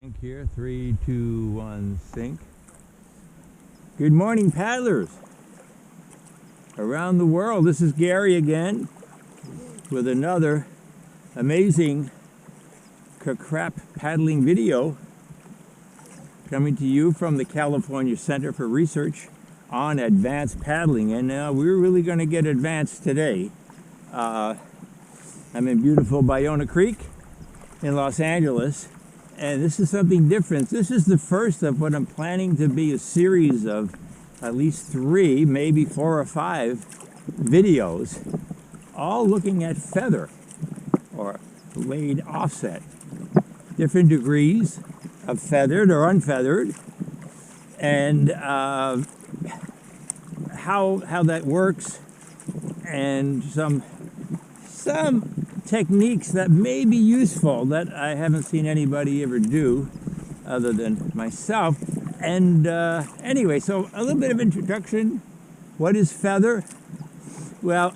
Sink here, 3, 2, 1, sink. Good morning, paddlers around the world. This is Gary again with another amazing crap paddling video coming to you from the California Center for Research on Advanced Paddling. And we're really going to get advanced today. I'm in beautiful Bayona Creek in Los Angeles. And this is something different. This is the first of what I'm planning to be a series of at least 3, maybe 4 or 5 videos, all looking at feather or blade offset. Different degrees of feathered or unfeathered, and how that works, and some techniques that may be useful that I haven't seen anybody ever do other than myself. And anyway, so a little bit of introduction. What is feather? Well,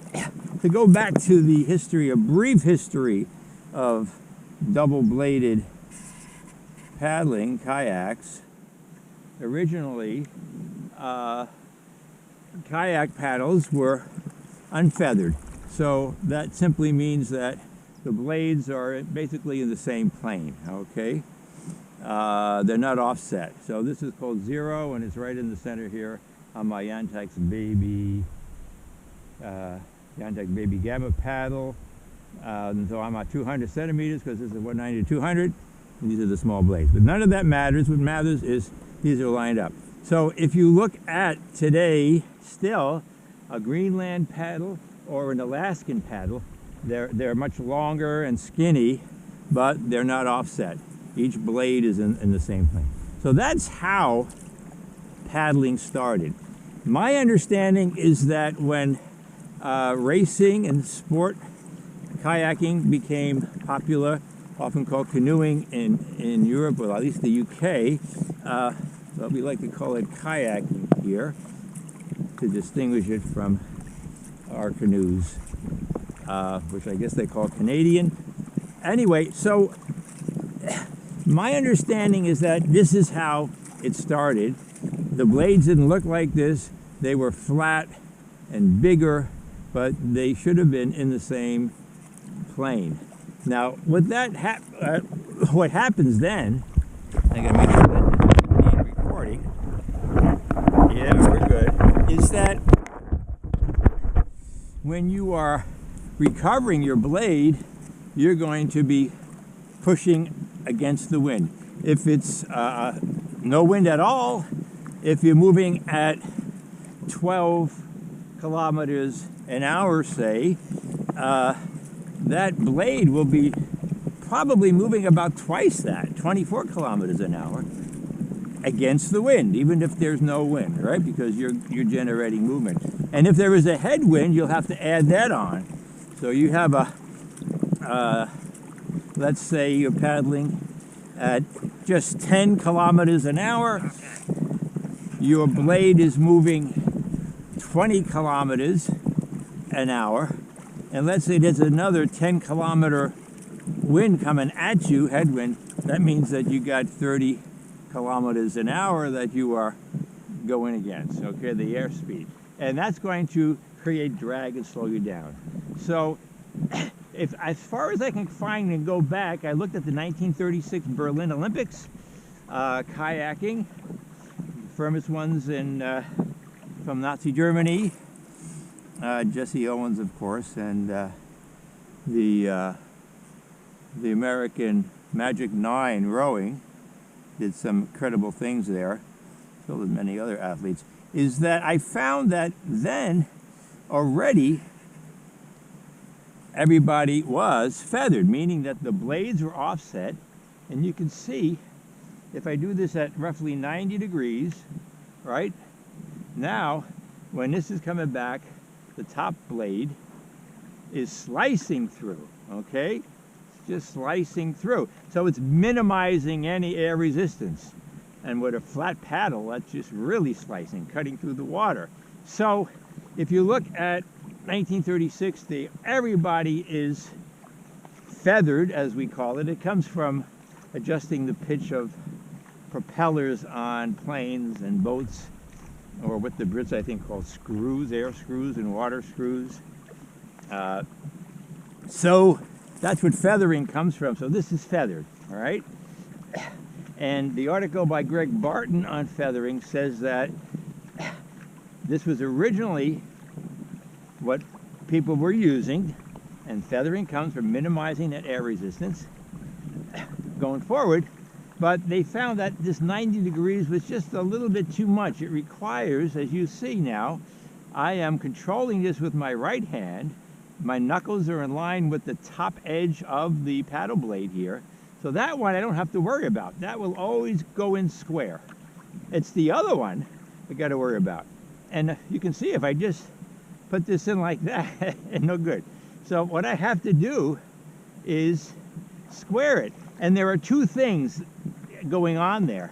to go back to the history, a brief history of double-bladed paddling, kayaks. Originally, kayak paddles were unfeathered. So that simply means that the blades are basically in the same plane, okay? They're not offset. So this is called 0, and it's right in the center here on my Yantex Baby Gamma paddle. And so I'm at 200 centimeters because this is 190 to 200. And these are the small blades. But none of that matters. What matters is these are lined up. So if you look at today, still, a Greenland paddle or an Alaskan paddle, they're much longer and skinny, but they're not offset. Each blade is in the same plane. So that's how paddling started. My understanding is that when racing and sport kayaking became popular, often called canoeing in Europe, or at least the UK, but we like to call it kayaking here to distinguish it from our canoes, which I guess they call Canadian. Anyway, so my understanding is that this is how it started. The blades didn't look like this. They were flat and bigger, but they should have been in the same plane. Now, with that, what happens then, I gotta make sure that this is recording. Yeah, we're good. Is that when you are recovering your blade, you're going to be pushing against the wind. If it's no wind at all, if you're moving at 12 kilometers an hour, say, that blade will be probably moving about twice that, 24 kilometers an hour, against the wind, even if there's no wind, right? Because you're generating movement. And if there is a headwind, you'll have to add that on. So you have let's say you're paddling at just 10 kilometers an hour. Your blade is moving 20 kilometers an hour. And let's say there's another 10 kilometer wind coming at you, headwind. That means that you got 30 kilometers an hour that you are going against, okay, the airspeed. And that's going to create drag and slow you down. So if, as far as I can find and go back, I looked at the 1936 Berlin Olympics, kayaking, famous ones from Nazi Germany, Jesse Owens, of course, and the American Magic 9 rowing did some incredible things there, so did many other athletes, is that I found that then already everybody was feathered, meaning that the blades were offset. And you can see, if I do this at roughly 90 degrees, right? Now, when this is coming back, the top blade is slicing through, okay? It's just slicing through. So it's minimizing any air resistance. And with a flat paddle, that's just really slicing, cutting through the water. So if you look at 1936, everybody is feathered, as we call it. It comes from adjusting the pitch of propellers on planes and boats, or what the Brits I think call screws, air screws and water screws. So that's what feathering comes from. So this is feathered, all right? And the article by Greg Barton on feathering says that this was originally what people were using, and feathering comes from minimizing that air resistance going forward. But they found that this 90 degrees was just a little bit too much. It requires, as you see now, I am controlling this with my right hand. My knuckles are in line with the top edge of the paddle blade here. So that one I don't have to worry about. That will always go in square. It's the other one I got to worry about. And you can see if I just put this in like that, no good. So what I have to do is square it. And there are two things going on there.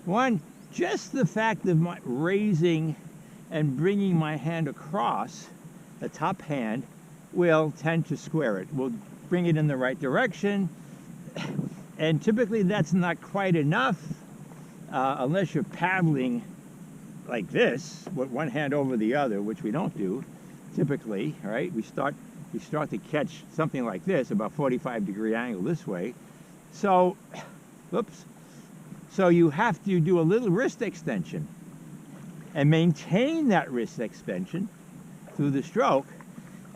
One, just the fact of my raising and bringing my hand across, the top hand, will tend to square it. We'll bring it in the right direction. And typically that's not quite enough unless you're paddling like this with one hand over the other, which we don't do typically, right? We start to catch something like this, about 45-degree angle this way. So, whoops. So you have to do a little wrist extension and maintain that wrist extension through the stroke.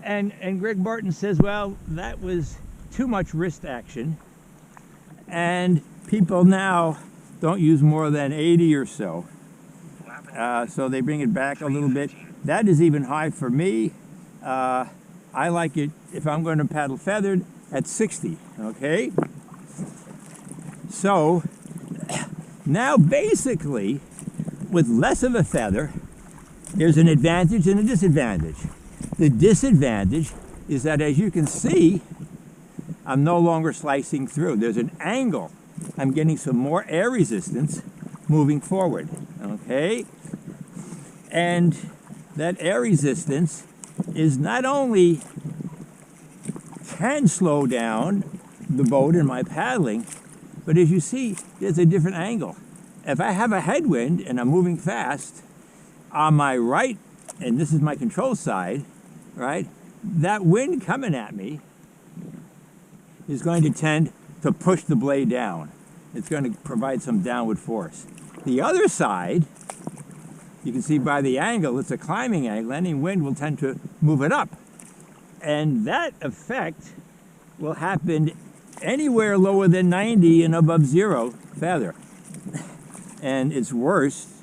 And Greg Barton says, well, that was too much wrist action. And people now don't use more than 80 or so. So they bring it back a little bit. That is even high for me. I like it, if I'm going to paddle feathered, at 60, okay? So now basically, with less of a feather, there's an advantage and a disadvantage. The disadvantage is that, as you can see, I'm no longer slicing through. There's an angle. I'm getting some more air resistance moving forward, okay? And that air resistance is not only can slow down the boat in my paddling, but as you see, there's a different angle. If I have a headwind and I'm moving fast, on my right, and this is my control side, right, that wind coming at me is going to tend to push the blade down. It's going to provide some downward force. The other side, you can see by the angle, it's a climbing angle. Any wind will tend to move it up. And that effect will happen anywhere lower than 90 and above 0 feather. And it's worse,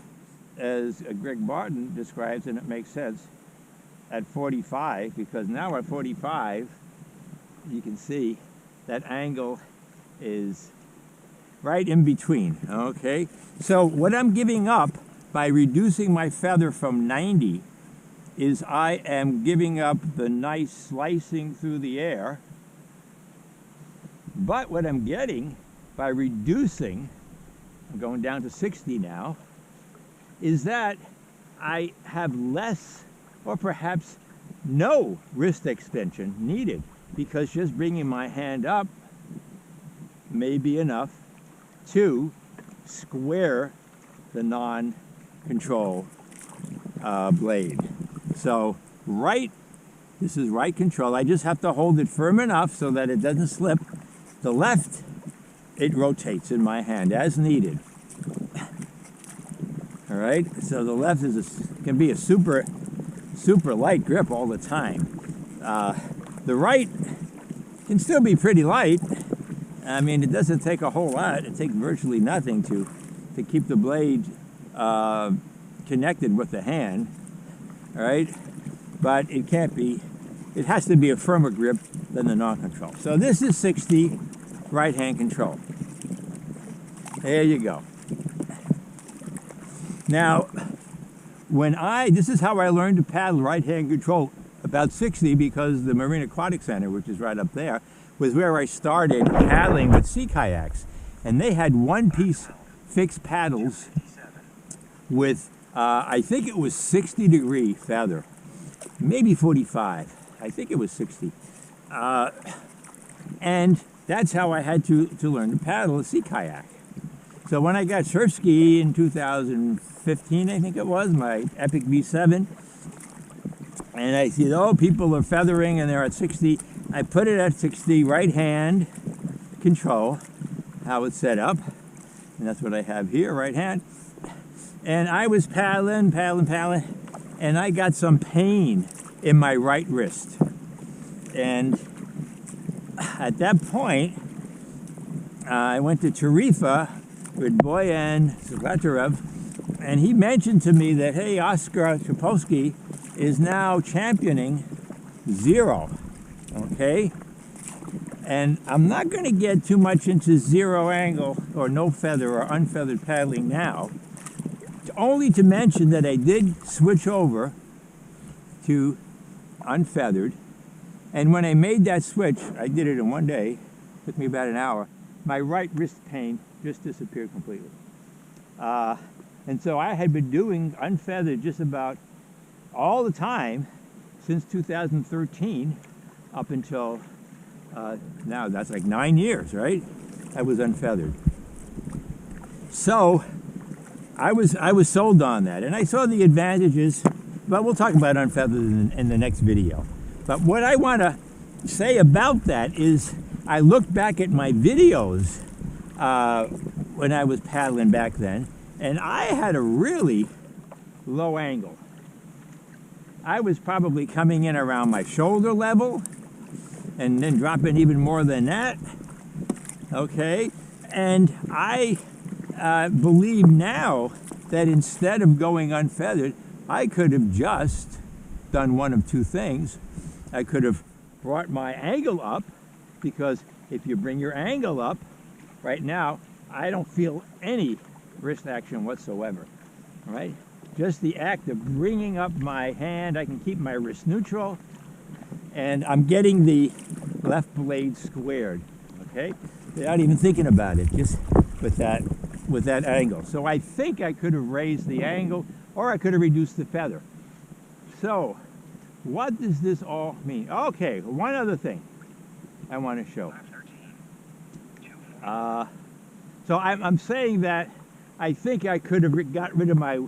as Greg Barton describes, and it makes sense, at 45, because now at 45, you can see that angle is right in between, okay? So what I'm giving up by reducing my feather from 90 is I am giving up the nice slicing through the air, but what I'm getting by reducing, I'm going down to 60 now, is that I have less or perhaps no wrist extension needed, because just bringing my hand up may be enough to square the non-control blade. So this is right control. I just have to hold it firm enough so that it doesn't slip. The left, it rotates in my hand as needed. All right, so the left can be a super light grip all the time. The right can still be pretty light. I mean, it doesn't take a whole lot. It takes virtually nothing to keep the blade connected with the hand, all right? But it can't be, it has to be a firmer grip than the non-control. So this is 60 right-hand control. There you go. Now, this is how I learned to paddle right-hand control, about 60, because the Marine Aquatic Center, which is right up there, was where I started paddling with sea kayaks. And they had one-piece fixed paddles with, I think it was 60-degree feather, maybe 45. I think it was 60. And that's how I had to learn to paddle a sea kayak. So when I got surf ski in 2015, I think it was, my Epic V7, and I see, oh, people are feathering and they're at 60. I put it at 60, right hand control, how it's set up. And that's what I have here, right hand. And I was paddling, and I got some pain in my right wrist. And at that point, I went to Tarifa with Boyan Zlatarev, and he mentioned to me that, hey, Oscar Trapolsky is now championing 0, okay? And I'm not going to get too much into 0 angle or no feather or unfeathered paddling now, only to mention that I did switch over to unfeathered. And when I made that switch, I did it in one day, took me about an hour, my right wrist pain just disappeared completely. And so I had been doing unfeathered just about all the time since 2013 up until now. That's like 9 years, right? I was unfeathered. So I was sold on that, and I saw the advantages, but we'll talk about unfeathered in the next video. But what I want to say about that is I looked back at my videos when I was paddling back then, and I had a really low angle. I was probably coming in around my shoulder level and then dropping even more than that, okay? And I believe now that instead of going unfeathered, I could have just done one of two things. I could have brought my angle up, because if you bring your angle up, right now, I don't feel any wrist action whatsoever, right? Just the act of bringing up my hand, I can keep my wrist neutral, and I'm getting the left blade squared, okay? Without even thinking about it, just with that angle. So I think I could have raised the angle, or I could have reduced the feather. So what does this all mean? Okay, one other thing I want to show. So I'm saying that I think I could have got rid of my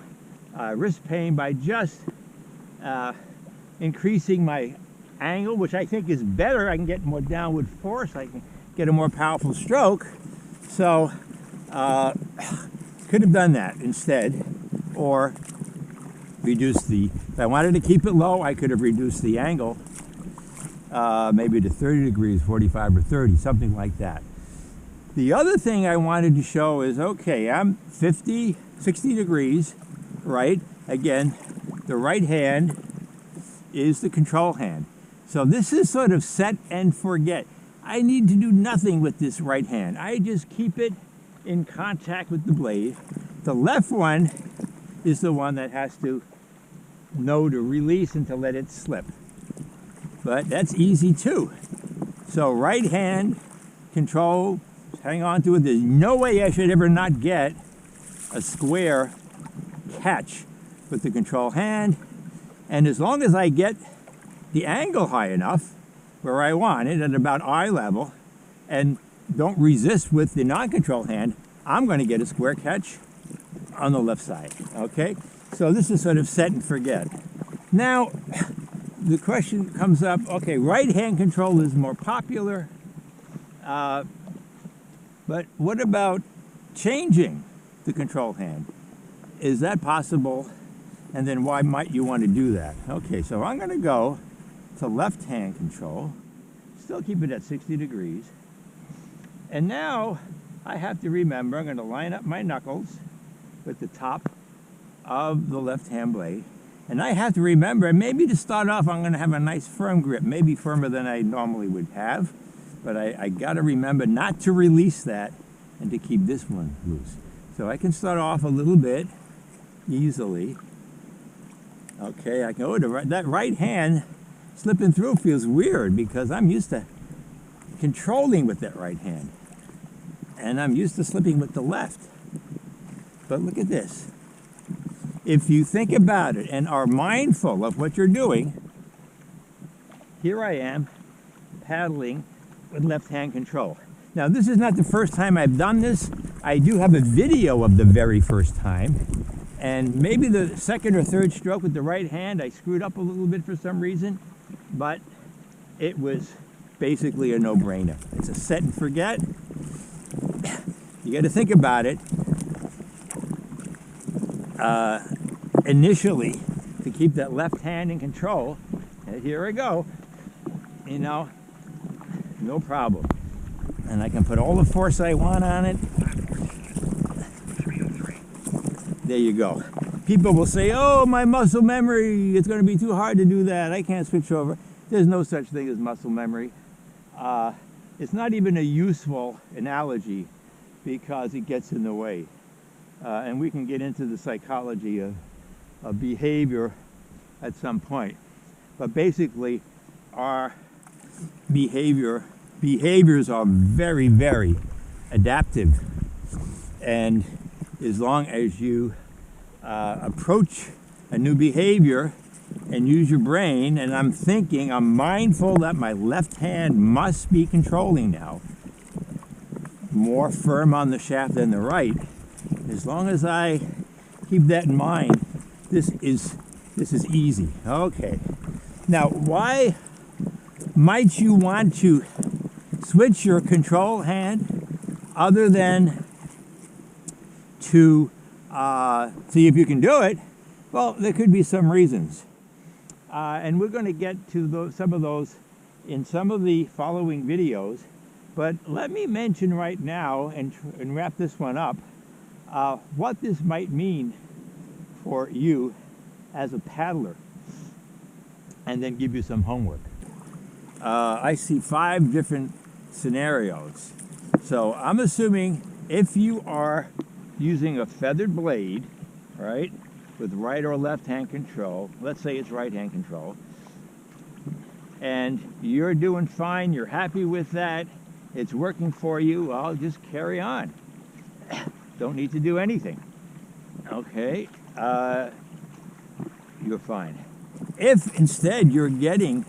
wrist pain by just increasing my angle, which I think is better. I can get more downward force. I can get a more powerful stroke. So could have done that instead, or reduce the, if I wanted to keep it low, I could have reduced the angle maybe to 30 degrees, 45 or 30, something like that. The other thing I wanted to show is, okay, I'm 50, 60 degrees, right? Again, the right hand is the control hand. So this is sort of set and forget. I need to do nothing with this right hand. I just keep it in contact with the blade. The left one is the one that has to know to release and to let it slip. But that's easy too. So right hand control, hang on to it. There's no way I should ever not get a square catch with the control hand. And as long as I get the angle high enough where I want it at about eye level and don't resist with the non-control hand, I'm going to get a square catch on the left side, okay? So this is sort of set and forget. Now, the question comes up, okay, right hand control is more popular, but what about changing the control hand? Is that possible? And then why might you want to do that? Okay, so I'm going to go to left hand control, still keep it at 60 degrees. And now I have to remember, I'm going to line up my knuckles with the top of the left hand blade. And I have to remember, maybe to start off, I'm going to have a nice firm grip, maybe firmer than I normally would have. But I got to remember not to release that and to keep this one loose. So I can start off a little bit easily. Okay, I can go to right, that right hand slipping through feels weird because I'm used to controlling with that right hand. And I'm used to slipping with the left. But look at this. If you think about it and are mindful of what you're doing, here I am paddling with left hand control. Now, this is not the first time I've done this. I do have a video of the very first time. And maybe the second or third stroke with the right hand, I screwed up a little bit for some reason. But it was basically a no-brainer. It's a set and forget. You got to think about it. Initially, to keep that left hand in control, and here I go, you know, no problem. And I can put all the force I want on it. There you go. People will say, oh, my muscle memory, it's going to be too hard to do that. I can't switch over. There's no such thing as muscle memory. It's not even a useful analogy because it gets in the way. And we can get into the psychology of behavior at some point. But basically, our behaviors are very, very adaptive. And as long as you approach a new behavior and use your brain, and I'm mindful that my left hand must be controlling now, more firm on the shaft than the right. As long as I keep that in mind, this is easy. Okay. Now, why might you want to switch your control hand other than to see if you can do it? Well, there could be some reasons. And we're going to get to some of those in some of the following videos. But let me mention right now, and wrap this one up, what this might mean for you as a paddler, and then give you some homework. I see 5 different scenarios. So I'm assuming if you are using a feathered blade, right, with right or left hand control, let's say it's right hand control, and you're doing fine, you're happy with that, it's working for you, well, just carry on. Don't need to do anything. Okay, you're fine. If instead you're getting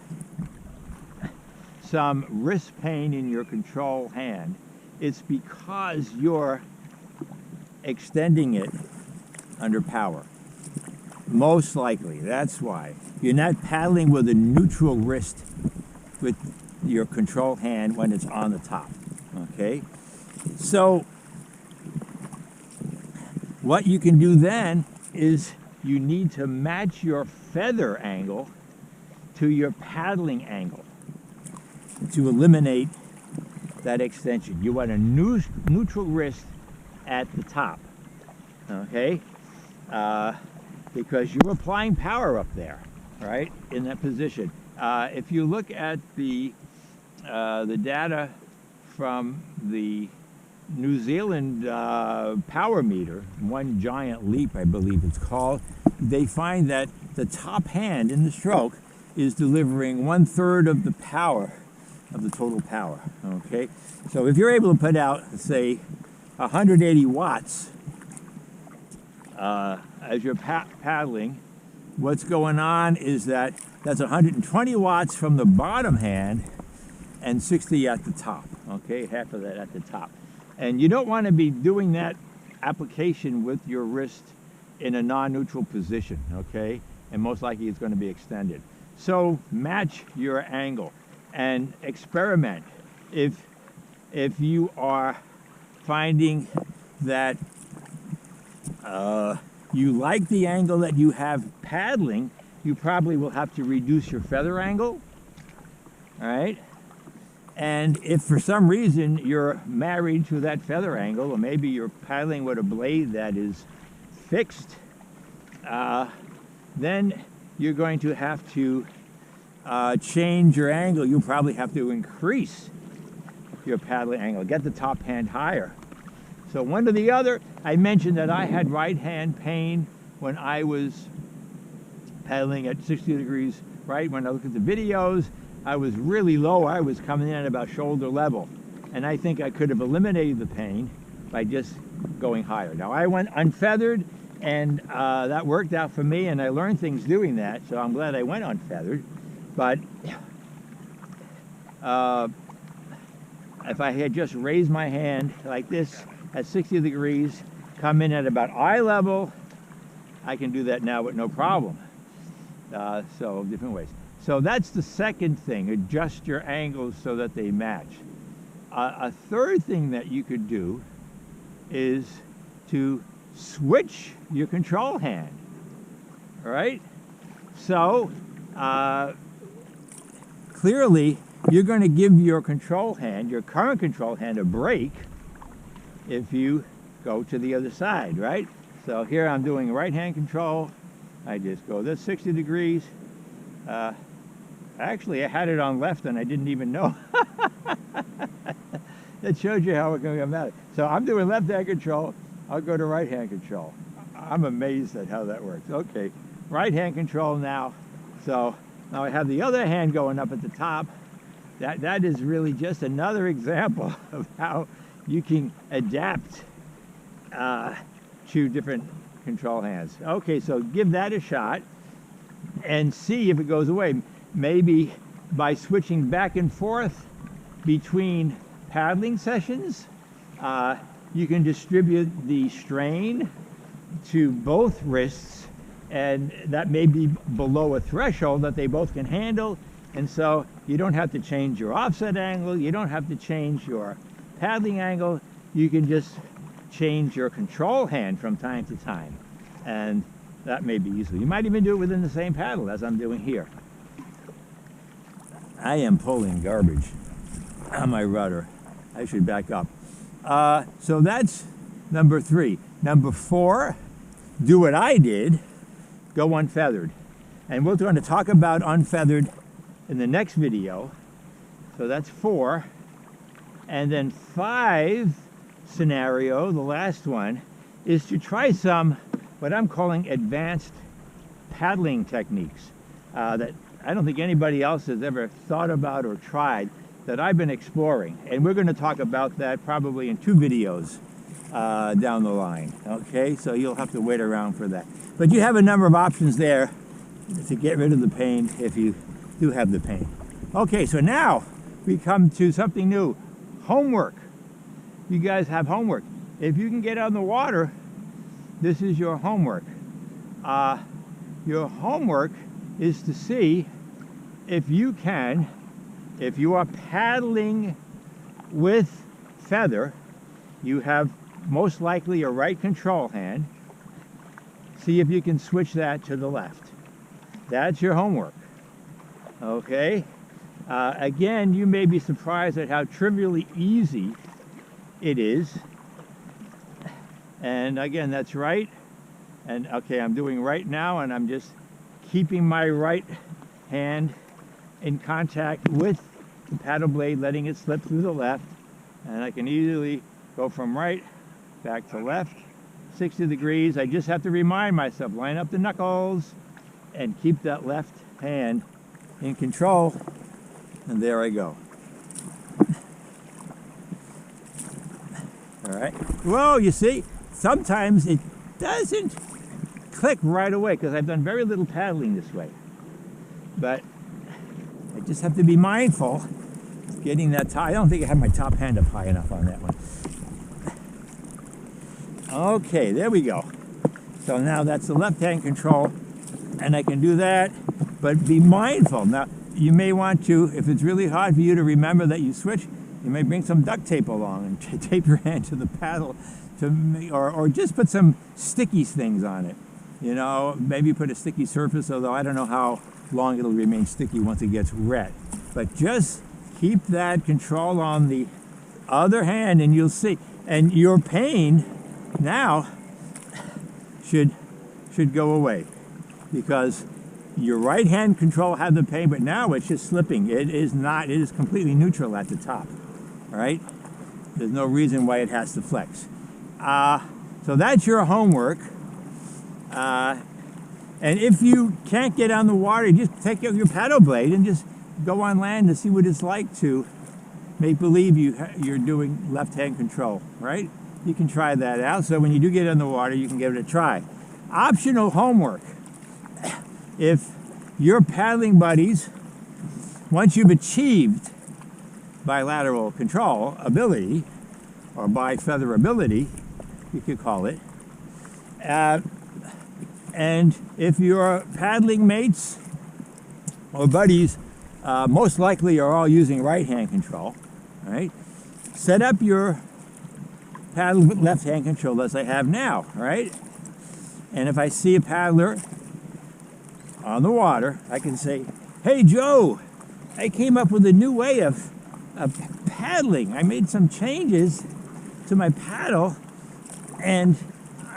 some wrist pain in your control hand, it's because you're extending it under power. Most likely, that's why. You're not paddling with a neutral wrist with your control hand when it's on the top, okay? So, what you can do then is you need to match your feather angle to your paddling angle to eliminate that extension. You want a neutral wrist at the top, okay? Because you're applying power up there, right, in that position. If you look at the data from the New Zealand power meter, One Giant Leap, I believe it's called, they find that the top hand in the stroke is delivering 1/3 of the power, of the total power, okay? So if you're able to put out, say, 180 watts as you're paddling, what's going on is that that's 120 watts from the bottom hand and 60 at the top, okay? Half of that at the top. And you don't want to be doing that application with your wrist in a non-neutral position, okay? And most likely it's going to be extended. So match your angle and experiment. If you are finding that you like the angle that you have paddling, you probably will have to reduce your feather angle, all right? And if for some reason you're married to that feather angle, or maybe you're paddling with a blade that is fixed, then you're going to have to change your angle. You'll probably have to increase your paddling angle, get the top hand higher. So one or the other. I mentioned that I had right hand pain when I was paddling at 60 degrees right. When I look at the videos, I was really low. I was coming in at about shoulder level. And I think I could have eliminated the pain by just going higher. Now I went unfeathered, and that worked out for me, and I learned things doing that, so I'm glad I went unfeathered. But if I had just raised my hand like this at 60 degrees, come in at about eye level, I can do that now with no problem. So different ways. So that's the second thing, adjust your angles so that they match. A third thing that you could do is to switch your control hand, all right? So clearly you're going to give your control hand, your current control hand, a break if you go to the other side, right? So here I'm doing right hand control. I just go this 60 degrees. Actually, I had it on left and I didn't even know. That shows you how it can come out. So I'm doing left hand control. I'll go to right hand control. I'm amazed at how that works. Okay, right hand control now. So now I have the other hand going up at the top. That is really just another example of how you can adapt to different control hands. Okay, so give that a shot and see if it goes away. Maybe by switching back and forth between paddling sessions, you can distribute the strain to both wrists, and that may be below a threshold that they both can handle, and so you don't have to change your offset angle, you don't have to change your paddling angle, you can just change your control hand from time to time, and that may be useful. You might even do it within the same paddle as I'm doing here. I am pulling garbage on my rudder. I should back up. So that's number 3. Number 4, do what I did, go unfeathered. And we're going to talk about unfeathered in the next video. So that's 4. And then 5 scenario, the last one, is to try some, what I'm calling advanced paddling techniques that I don't think anybody else has ever thought about or tried, that I've been exploring. And we're going to talk about that probably in 2 videos down the line. Okay, so you'll have to wait around for that. But you have a number of options there to get rid of the pain if you do have the pain. Okay, so now we come to something new, homework. You guys have homework. If you can get on the water, this is your homework. Your homework is to see if you can, if you are paddling with feather, you have most likely a right control hand. See if you can switch that to the left. That's your homework. Okay? Again, you may be surprised at how trivially easy it is. And again, that's right. And okay, I'm doing right now, and I'm just keeping my right hand in contact with the paddle blade, letting it slip through the left. And I can easily go from right back to left, 60 degrees. I just have to remind myself, line up the knuckles and keep that left hand in control. And there I go. All right. Well, you see, sometimes it doesn't click right away because I've done very little paddling this way. But I just have to be mindful of getting that top. I don't think I have my top hand up high enough on that one. Okay, there we go. So now that's the left hand control, and I can do that, but be mindful. Now, you may want to, if it's really hard for you to remember that you switch, you may bring some duct tape along and tape your hand to the paddle, or just put some sticky things on it. You know, maybe put a sticky surface, although I don't know how long it'll remain sticky once it gets wet. But just keep that control on the other hand, and you'll see. And your pain now should go away, because your right hand control had the pain, but now it's just slipping. It is not, it is completely neutral at the top. All right? There's no reason why it has to flex. So that's your homework. And if you can't get on the water, just take out your paddle blade and just go on land to see what it's like to make believe you're doing left-hand control, right? You can try that out, so when you do get on the water, you can give it a try. Optional homework. If your paddling buddies, once you've achieved bilateral control ability, or bi-feather ability, you could call it. And if your paddling mates or buddies most likely are all using right-hand control, right? Set up your paddle with left-hand control as I have now, right? And if I see a paddler on the water, I can say, "Hey Joe, I came up with a new way of paddling. I made some changes to my paddle and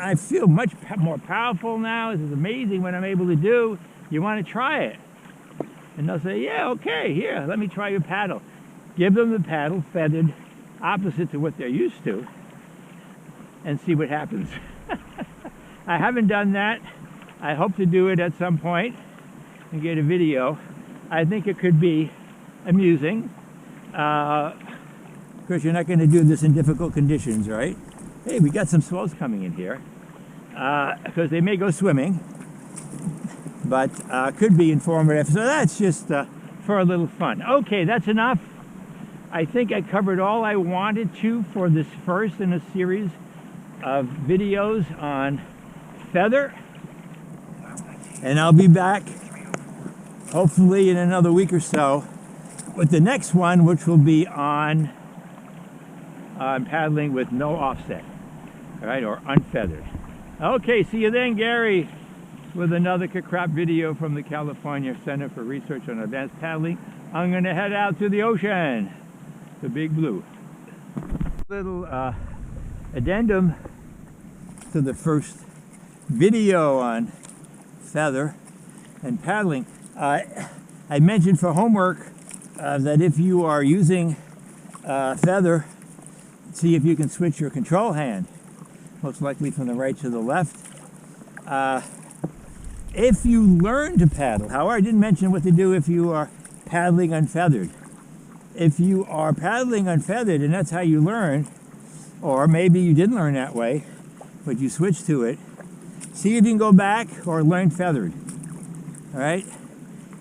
I feel much more powerful now. This is amazing what I'm able to do. You want to try it?" And they'll say, "Yeah, okay, here, let me try your paddle." Give them the paddle feathered opposite to what they're used to and see what happens. I haven't done that. I hope to do it at some point and get a video. I think it could be amusing. Of course, you're not going to do this in difficult conditions, right? Hey, we got some swells coming in here because they may go swimming, but could be informative. So that's just for a little fun. Okay, that's enough. I think I covered all I wanted to for this first in a series of videos on feather, and I'll be back hopefully in another week or so with the next one, which will be on paddling with no offset, all right, or unfeathered. Okay, see you then, Gary, with another crap video from the California Center for Research on Advanced Paddling. I'm going to head out to the ocean, the big blue. Little addendum to the first video on feather and paddling. I mentioned for homework that if you are using feather, see if you can switch your control hand, most likely from the right to the left. If you learn to paddle, however, I didn't mention what to do if you are paddling unfeathered. If you are paddling unfeathered and that's how you learn, or maybe you didn't learn that way, but you switched to it, see if you can go back or learn feathered, all right?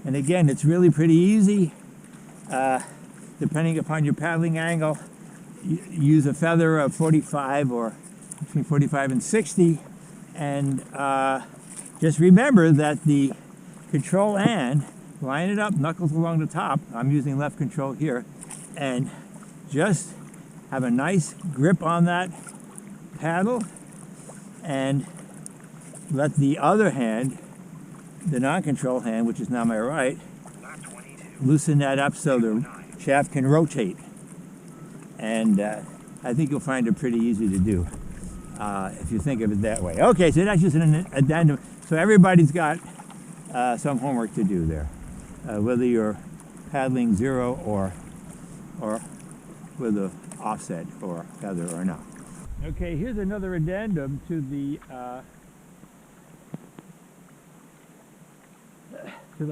And again, it's really pretty easy. Depending upon your paddling angle, use a feather of 45 or between 45 and 60, and just remember that the control hand, line it up, knuckles along the top. I'm using left control here, and just have a nice grip on that paddle and let the other hand, the non-control hand, which is now my right, loosen that up so the shaft can rotate. And I think you'll find it pretty easy to do if you think of it that way. Okay, so that's just an addendum. So everybody's got some homework to do there, whether you're paddling zero or with a offset or feather or not. Okay, here's another addendum to the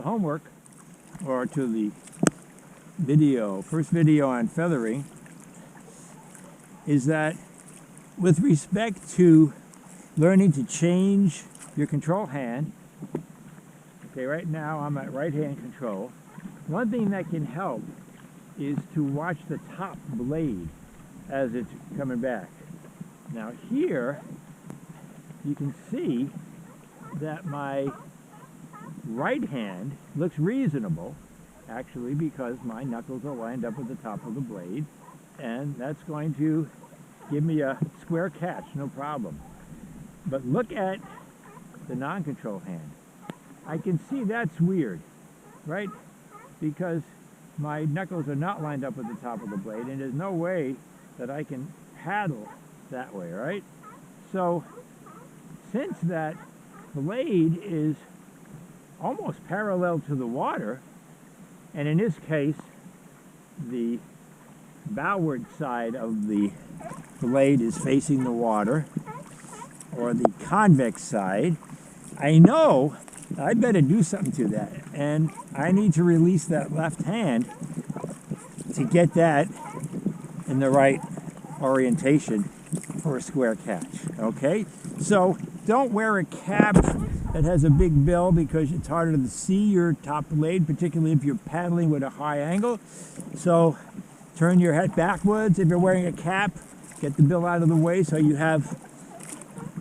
homework, or to the video, first video on feathering, is that with respect to learning to change your control hand, okay, right now I'm at right hand control. One thing that can help is to watch the top blade as it's coming back. Now here you can see that my right hand looks reasonable, actually, because my knuckles are lined up with the top of the blade, and that's going to give me a square catch, no problem. But look at the non-control hand. I can see that's weird, right? Because my knuckles are not lined up with the top of the blade, and there's no way that I can paddle that way, right? So since that blade is almost parallel to the water, and in this case the bowward side of the blade is facing the water, or the convex side, I know I better do something to that, and I need to release that left hand to get that in the right orientation for a square catch. Okay, so don't wear a cap that has a big bill, because it's harder to see your top blade, particularly if you're paddling with a high angle. So Turn your head backwards. If you're wearing a cap, get the bill out of the way so you have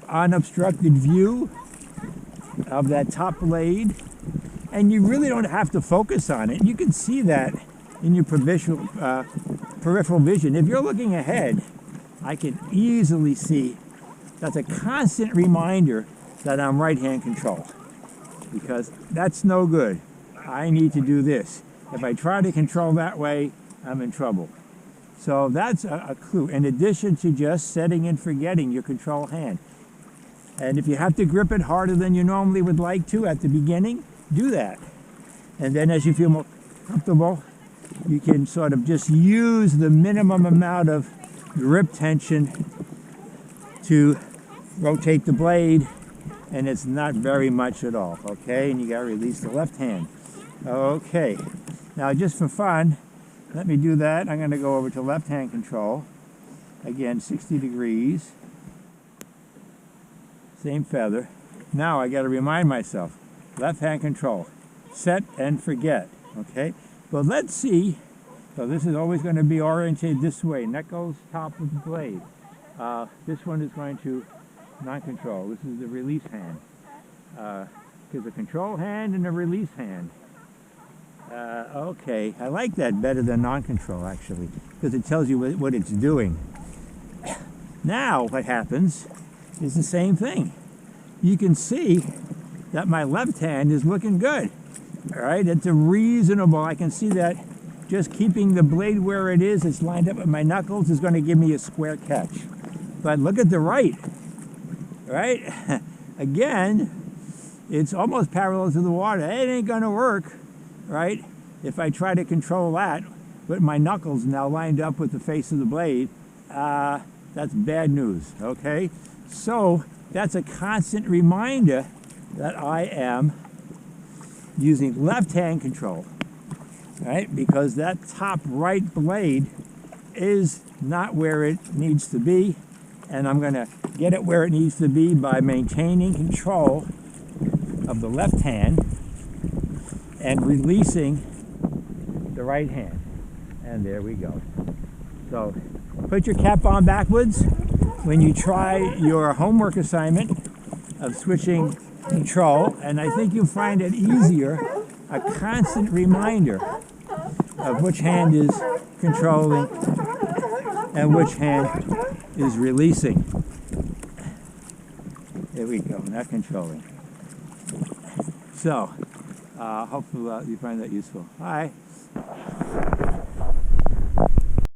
unobstructed view of that top blade. And you really don't have to focus on it. You can see that in your peripheral vision. If you're looking ahead, I can easily see that's a constant reminder that I'm right-hand control, because that's no good. I need to do this. If I try to control that way, I'm in trouble. So that's a clue, in addition to just setting and forgetting your control hand. And if you have to grip it harder than you normally would like to at the beginning, do that. And then as you feel more comfortable, you can sort of just use the minimum amount of grip tension to rotate the blade, and it's not very much at all, okay? And you gotta release the left hand. Okay, now just for fun, let me do that. I'm gonna go over to left hand control. Again, 60 degrees. Same feather. Now I gotta remind myself, left hand control. Set and forget, okay? But let's see. So this is always going to be oriented this way. Knuckles, top of the blade. This one is going to non-control. This is the release hand. There's a control hand and a release hand. Okay, I like that better than non-control actually, because it tells you what it's doing. Now what happens is the same thing. You can see that my left hand is looking good. All right, it's a reasonable, I can see that just keeping the blade where it is, it's lined up with my knuckles, is going to give me a square catch. But look at the right, right? Again, it's almost parallel to the water. It ain't going to work, right? If I try to control that with my knuckles now lined up with the face of the blade, that's bad news, okay? So that's a constant reminder that I am using left hand control, right? Because that top right blade is not where it needs to be, and I'm going to get it where it needs to be by maintaining control of the left hand and releasing the right hand. And there we go. So put your cap on backwards when you try your homework assignment of switching control, and I think you'll find it easier, a constant reminder of which hand is controlling and which hand is releasing. There we go, not controlling. So, hopefully you find that useful. Bye.